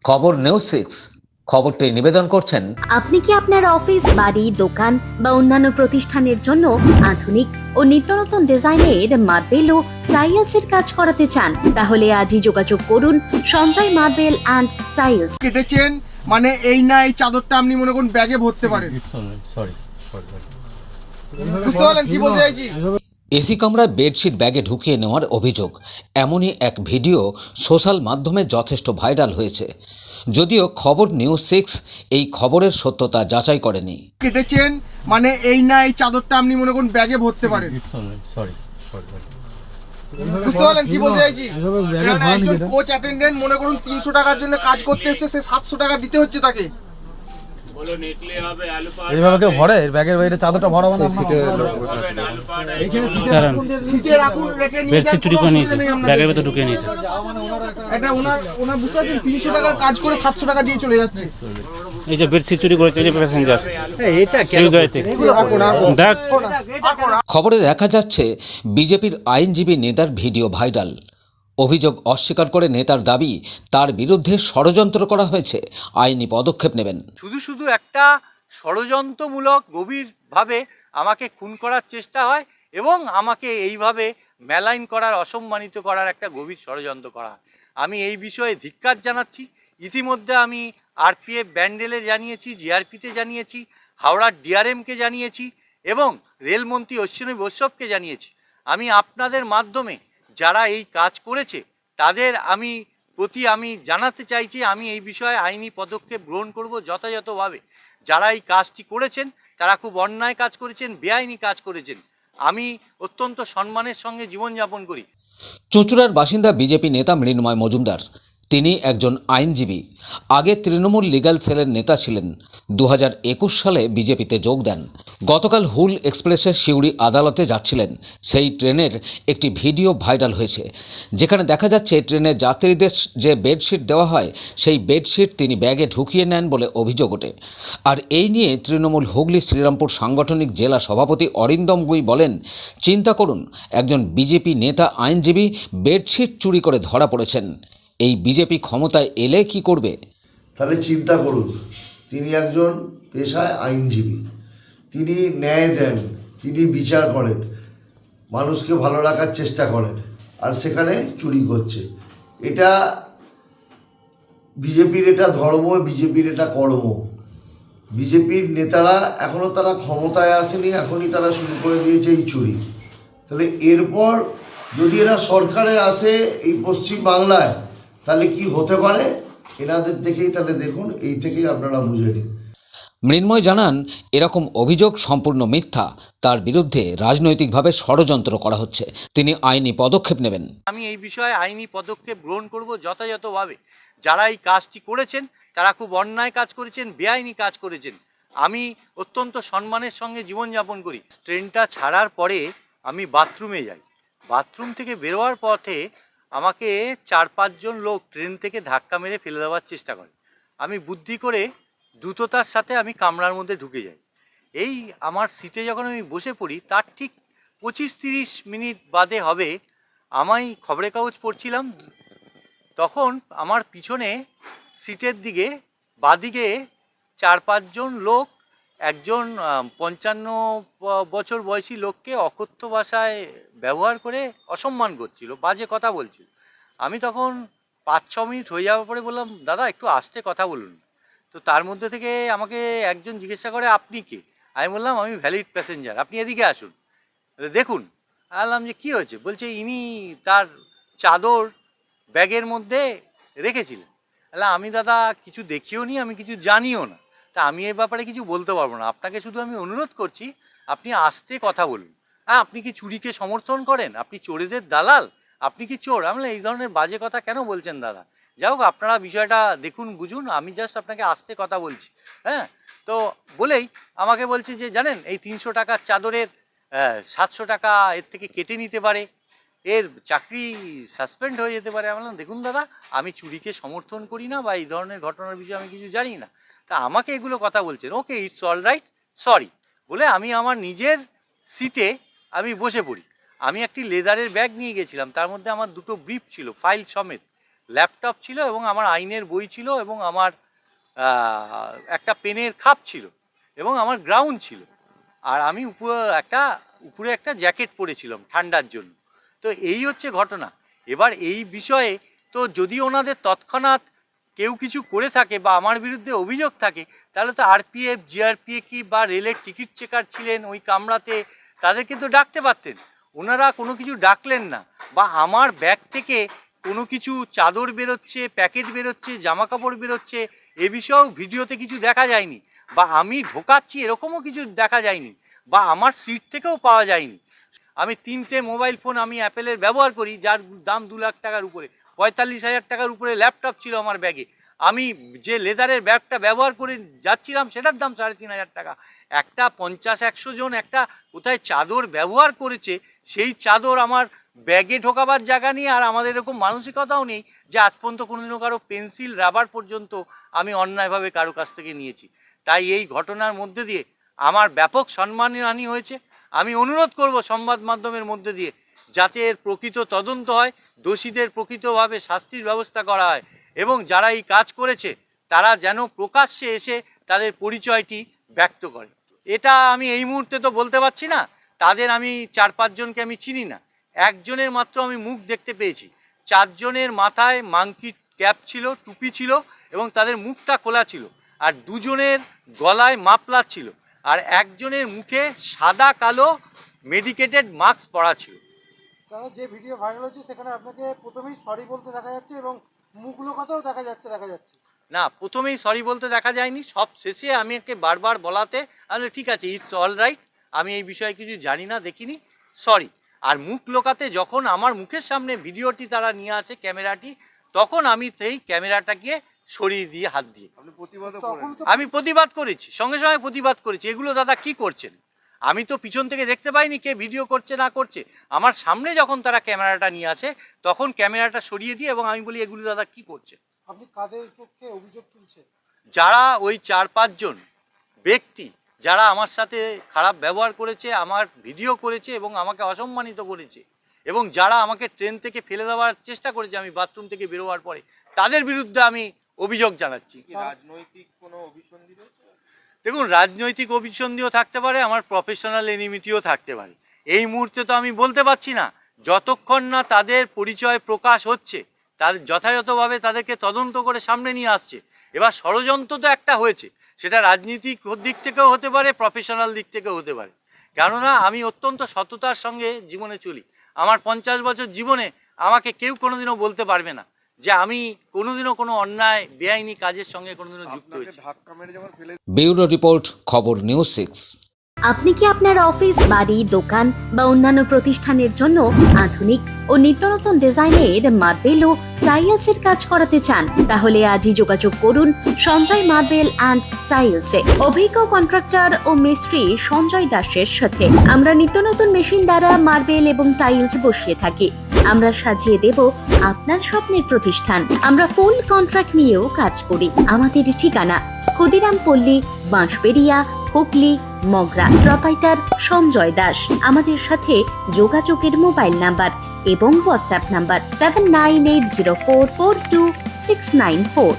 খবর নিউজ 6 খবরটি নিবেদন করছেন। আপনি কি আপনার অফিস, বাড়ি, দোকান বা অন্যান্য প্রতিষ্ঠানের জন্য আধুনিক ও নিত্যনতুন ডিজাইনের মার্বেল ও টাইলসের কাজ করাতে চান? তাহলে আজই যোগাযোগ করুন সঞ্জয় মার্বেল অ্যান্ড টাইলস। কেটেছেন মানে এই না, এই চাদরটা আপনি মনে করুন ব্যাগে ভরতে পারেন। বুঝতে পারলেন কি বলতে চাইছি? এসি কামরায় বেডশিট ব্যাগে ঢুকিয়ে নেওয়ার অভিযোগ, এমনই এক ভিডিও সোশ্যাল মাধ্যমে যথেষ্ট ভাইরাল হয়েছে। যদিও খবর নিউজ 6 এই খবরের সত্যতা যাচাই করেনি। কেটেছেন মানে এই না, এই চাদরটা আপনি মনে করুন ব্যাগে ভরতে পারেন। বুঝতে পারলেন কি বলতে চাইছি? একজন কোচ অ্যাটেন্ডেন্ট মনে করুন 300 টাকার জন্য কাজ করতে এসেছে, সে 700 টাকা দিতে হচ্ছে তাকে। এইভাবে কেউ ভরে ব্যাগের বাইরে চাদরটা ভরাবো না। সিটে রাখুন, রেখে নিয়ে যান, চুরি করে নিয়েছে, ব্যাগের ভেতর ঢুকিয়ে নিয়েছে। এটা ওনার বুঝতে পারছেন, 300 টাকার কাজ করে 700 টাকা দিয়ে চলে যাচ্ছে। এই যে বেডশিট চুরি করেছে, এই যে প্যাসেঞ্জার, এটা সেই গাড়িতে দেখ। খবরে দেখা যাচ্ছে বিজেপির আইনজীবী নেতার ভিডিও ভাইরাল। অভিযোগ অস্বীকার করে নেতার দাবি, তার বিরুদ্ধে ষড়যন্ত্র করা হয়েছে, আইনি পদক্ষেপ নেবেন। শুধু একটা ষড়যন্ত্রমূলক গভীরভাবে আমাকে খুন করার চেষ্টা হয় এবং আমাকে এইভাবে মেলাইন করার, অসম্মানিত করার একটা গভীর ষড়যন্ত্র করা হয়। আমি এই বিষয়ে ধিক্কার জানাচ্ছি। ইতিমধ্যে আমি আরপিএফ ব্যান্ডেলে জানিয়েছি, জিআরপিতে জানিয়েছি, হাওড়ার ডিআরএমকে জানিয়েছি এবং রেলমন্ত্রী অশ্বিনী বৈষ্ণবকে জানিয়েছি। আমি আপনাদের মাধ্যমে যারা এই কাজ করেছে তাদের আমি জানাতে চাইছি, আমি এই বিষয়ে আইনি পদক্ষেপ গ্রহণ করব যথাযথভাবে। যারা এই কাজটি করেছেন তারা খুব অন্যায় কাজ করেছেন, বেআইনি কাজ করেছেন। আমি অত্যন্ত সম্মানের সঙ্গে জীবনযাপন করি। চুঁচুড়ার বাসিন্দা বিজেপি নেতা মৃন্ময় মজুমদার, তিনি একজন আইনজীবী। আগে তৃণমূল লিগ্যাল সেলের নেতা ছিলেন। 2021 সালে বিজেপিতে যোগ দেন। গতকাল হুল এক্সপ্রেসের সিউড়ি আদালতে যাচ্ছিলেন। সেই ট্রেনের একটি ভিডিও ভাইরাল হয়েছে, যেখানে দেখা যাচ্ছে ট্রেনের যাত্রীদের যে বেডশিট দেওয়া হয় সেই বেডশিট তিনি ব্যাগে ঢুকিয়ে নেন বলে অভিযোগ ওঠে। আর এই নিয়ে তৃণমূল হুগলি শ্রীরামপুর সাংগঠনিক জেলা সভাপতি অরিন্দম গুই বলেন, চিন্তা করুন, একজন বিজেপি নেতা আইনজীবী বেডশিট চুরি করে ধরা পড়েছেন। এই বিজেপি ক্ষমতায় এলে কি করবে? তাহলে চিন্তা করুন, তিনি একজন পেশায় আইনজীবী, তিনি ন্যায় দেন, তিনি বিচার করেন, মানুষকে ভালো রাখার চেষ্টা করেন, আর সেখানে চুরি করছে। এটা বিজেপির এটা ধর্ম, বিজেপির এটা কর্ম। বিজেপির নেতারা এখনও তারা ক্ষমতায় আসেনি, এখনই তারা শুরু করে দিয়েছে এই চুরি। তাহলে এরপর যদি এরা সরকারে আসে এই পশ্চিম বাংলায়, তাহলে কি হতে পারে এনাদের দেখেই তাহলে দেখুন, এই থেকেই আপনারা বুঝে নিন। মৃন্ময় জানান, এরকম অভিযোগ সম্পূর্ণ মিথ্যা, তার বিরুদ্ধে রাজনৈতিকভাবে ষড়যন্ত্র করা হচ্ছে, তিনি আইনি পদক্ষেপ নেবেন। আমি এই বিষয়ে আইনি পদক্ষেপ গ্রহণ করব যথাযথভাবে। যারা এই কাজটি করেছেন তারা খুব অন্যায় কাজ করেছেন, বেআইনি কাজ করেছেন। আমি অত্যন্ত সম্মানের সঙ্গে জীবনযাপন করি। ট্রেনটা ছাড়ার পরে আমি বাথরুমে যাই। বাথরুম থেকে বেরোয়ার পথে আমাকে 4-5 জন লোক ট্রেন থেকে ধাক্কা মেরে ফেলে দেওয়ার চেষ্টা করে। আমি বুদ্ধি করে দ্রুততার সাথে আমি কামরার মধ্যে ঢুকে যাই। এই আমার সিটে যখন আমি বসে পড়ি, তার ঠিক 25-30 মিনিট বাদে হবে, আমি খবরের কাগজ পড়ছিলাম, তখন আমার পিছনে সিটের দিকে বাঁদিকে 4-5 জন লোক একজন 55 বছর বয়সী লোককে অকথ্য ভাষায় ব্যবহার করে অসম্মান করছিল, বাজে কথা বলছিল। আমি তখন 5-6 মিনিট হয়ে যাওয়ার পরে বললাম, দাদা একটু আস্তে কথা বলুন। তো তার মধ্যে থেকে আমাকে একজন জিজ্ঞাসা করে, আপনি কে? আমি বললাম, আমি ভ্যালিড প্যাসেঞ্জার, আপনি এদিকে আসুন, দেখুন। বললাম যে কী হয়েছে? বলছে ইনি তার চাদর ব্যাগের মধ্যে রেখেছিলেন। তাহলে আমি দাদা কিছু দেখিও নি, আমি কিছু জানিও না, তা আমি এই ব্যাপারে কিছু বলতে পারবো না। আপনাকে শুধু আমি অনুরোধ করছি, আপনি আস্তে কথা বলুন। হ্যাঁ, আপনি কি চুরিকে সমর্থন করেন? আপনি চোরেদের দালাল? আপনি কি চোর? আমি বললাম, এই ধরনের বাজে কথা কেন বলছেন দাদা? যাই হোক, আপনারা বিষয়টা দেখুন, বুঝুন, আমি জাস্ট আপনাকে আস্তে কথা বলছি। হ্যাঁ, তো বলেই আমাকে বলছে যে জানেন, এই 300 টাকার চাদরের 700 টাকা এর থেকে কেটে নিতে পারে, এর চাকরি সাসপেন্ড হয়ে যেতে পারে। আমি বললাম, দেখুন দাদা, আমি চুরিকে সমর্থন করি না বা এই ধরনের ঘটনার বিষয়ে আমি কিছু জানি না, তা আমাকে এগুলো কথা বলছেন। ওকে, ইটস অল রাইট, সরি বলে আমি আমার নিজের সিটে আমি বসে পড়ি। আমি একটি লেদারের ব্যাগ নিয়ে গেছিলাম, তার মধ্যে আমার 2টো ব্রিফ ছিল, ফাইল সমেত। ল্যাপটপ ছিল এবং আমার আইনের বই ছিল এবং আমার একটা পেনের খাপ ছিল এবং আমার গ্রাউন্ড ছিল, আর আমি উপরে একটা জ্যাকেট পরেছিলাম ঠান্ডার জন্য। তো এই হচ্ছে ঘটনা। এবার এই বিষয়ে তো যদি ওনাদের তৎক্ষণাৎ কেউ কিছু করে থাকে বা আমার বিরুদ্ধে অভিযোগ থাকে, তাহলে তো আরপিএফ, জিআরপিএফ কি বা রেলের টিকিট চেকার ছিলেন ওই কামরাতে, তাদেরকে তো ডাকতে পারতেন। ওনারা কোনো কিছু ডাকলেন না, বা আমার ব্যাগ থেকে কোনো কিছু চাদর বেরোচ্ছে, প্যাকেট বেরোচ্ছে, জামা কাপড় বেরোচ্ছে, এ বিষয়েও ভিডিওতে কিছু দেখা যায়নি, বা আমি ঢোকাচ্ছি এরকমও কিছু দেখা যায়নি, বা আমার সিট থেকেও পাওয়া যায়নি। আমি 3টে মোবাইল ফোন আমি অ্যাপেলের ব্যবহার করি, যার দাম 2 লাখ টাকার উপরে, 45,000 টাকার উপরে ল্যাপটপ ছিল আমার ব্যাগে। আমি যে লেদারের ব্যাগটা ব্যবহার করে যাচ্ছিলাম সেটার দাম 3,500 টাকা। একটা 50-100 জন একটা কোথায় চাদর ব্যবহার করেছে, সেই চাদর আমার ব্যাগে ঢোকাবার জায়গা নেই, আর আমাদের এরকম মানসিকতাও নেই যে আজ পর্যন্ত কোনোদিনও কারো পেন্সিল, রাবার পর্যন্ত আমি অন্যায়ভাবে কারো কাছ থেকে নিয়েছি। তাই এই ঘটনার মধ্যে দিয়ে আমার ব্যাপক সম্মানহানি হয়েছে। আমি অনুরোধ করব সংবাদ মাধ্যমের মধ্যে দিয়ে যাতে এর প্রকৃত তদন্ত হয়, দোষীদের প্রকৃতভাবে শাস্তির ব্যবস্থা করা হয়, এবং যারা এই কাজ করেছে তারা যেন প্রকাশ্যে এসে তাদের পরিচয়টি ব্যক্ত করে। এটা আমি এই মুহূর্তে তো বলতে পারছি না, তাদের আমি 4-5 জনকে আমি চিনি না, একজনের মাত্র আমি মুখ দেখতে পেয়েছি। 4 জনের মাথায় মাংকি ক্যাপ ছিল, টুপি ছিল এবং তাদের মুখটা খোলা ছিল, আর 2 জনের গলায় মাফলার ছিল, আর একজনের মুখে সাদা কালো মেডিকেটেড মাস্ক পরা ছিল। দাদা, যে ভিডিও ভাইরাল হচ্ছে সেখানে আপনাকে প্রথমেই সরি বলতে দেখা যাচ্ছে এবং মুখ লোকাতেও দেখা যাচ্ছে। না, প্রথমেই সরি বলতে দেখা যায়নি, সব শেষে আমি একে বারবার বলাতে আমি ঠিক আছে, ইটস অল রাইট, আমি এই বিষয়ে কিছু জানি না, দেখিনি, সরি। আর মুখ লোকাতে যখন আমার মুখের সামনে ভিডিওটি তারা নিয়ে আসে, ক্যামেরাটি, তখন আমি সেই ক্যামেরাটাকে সরিয়ে দিয়ে হাত দিয়ে আমি প্রতিবাদ করেছি, সঙ্গে সঙ্গে প্রতিবাদ করেছি। এগুলো দাদা কি করছেন? আমি তো পিছন থেকে দেখতে পাইনি কে ভিডিও করছে না করছে। আমার সামনে যখন তারা ক্যামেরাটা নিয়ে আসে তখন ক্যামেরাটা সরিয়ে দিয়ে এবং আমি বলি এগুলো দাদা কি করছে? আপনি কাদের পক্ষে অভিযোগ তুলছেন? যারা ওই 4-5 জন ব্যক্তি যারা আমার সাথে খারাপ ব্যবহার করেছে, আমার ভিডিও করেছে এবং আমাকে অসম্মানিত করেছে, এবং যারা আমাকে ট্রেন থেকে ফেলে দেওয়ার চেষ্টা করেছে আমি বাথরুম থেকে বেরোবার পরে, তাদের বিরুদ্ধে আমি অভিযোগ জানাচ্ছি। রাজনৈতিক কোনো অভিসন্ধি রয়েছে? দেখুন, রাজনৈতিক অভিসন্ধিও থাকতে পারে, আমার প্রফেশনাল এনিমিটিও থাকতে পারে। এই মুহূর্তে তো আমি বলতে পারছি না, যতক্ষণ না তাদের পরিচয় প্রকাশ হচ্ছে, তাদের যথাযথভাবে তাদেরকে তদন্ত করে সামনে নিয়ে আসছে। এবার ষড়যন্ত্র তো একটা হয়েছে, সেটা রাজনীতিক দিক থেকেও হতে পারে, প্রফেশনাল দিক থেকেও হতে পারে। কেননা আমি অত্যন্ত সততার সঙ্গে জীবনে চলি। আমার 50 বছর জীবনে আমাকে কেউ কোনোদিনও বলতে পারবে না যে আমি কোনোদিনও কোনো অন্যায় বেআইনি কাজের সঙ্গে কোনোদিনও যুক্ত হয়েছি। ধাক্কা মেরে যখন ফেলে ব্যুরো রিপোর্ট, খবর নিউজ 6। আপনি কি আপনার অফিস, বাড়ি, দোকান বা অন্যান্য প্রতিষ্ঠানের জন্য আধুনিক ও নিত্যনতুন ডিজাইনের মার্বেল ও টাইলসের কাজ করাতে চান? তাহলে আজই যোগাযোগ করুন সঞ্জয় মার্বেল অ্যান্ড টাইলসে। অভিজ্ঞ কন্ট্রাক্টর ও মিস্ত্রি সঞ্জয় দাসের সাথে আমরা নিত্যনতুন মেশিন দ্বারা মার্বেল এবং টাইলস বসিয়ে থাকি। আমরা সাজিয়ে দেব আপনার স্বপ্নের প্রতিষ্ঠান। আমরা ফুল কন্ট্রাক্ট নিয়েও কাজ করি। আমাদের ঠিকানা ক্ষুদিরাম পল্লী, বাঁশবেড়িয়া, হুগলি, মগরা। প্রোপাইটার সঞ্জয় দাস। আমাদের সাথে যোগাযোগের মোবাইল নাম্বার এবং হোয়াটসঅ্যাপ নাম্বার 7980442694।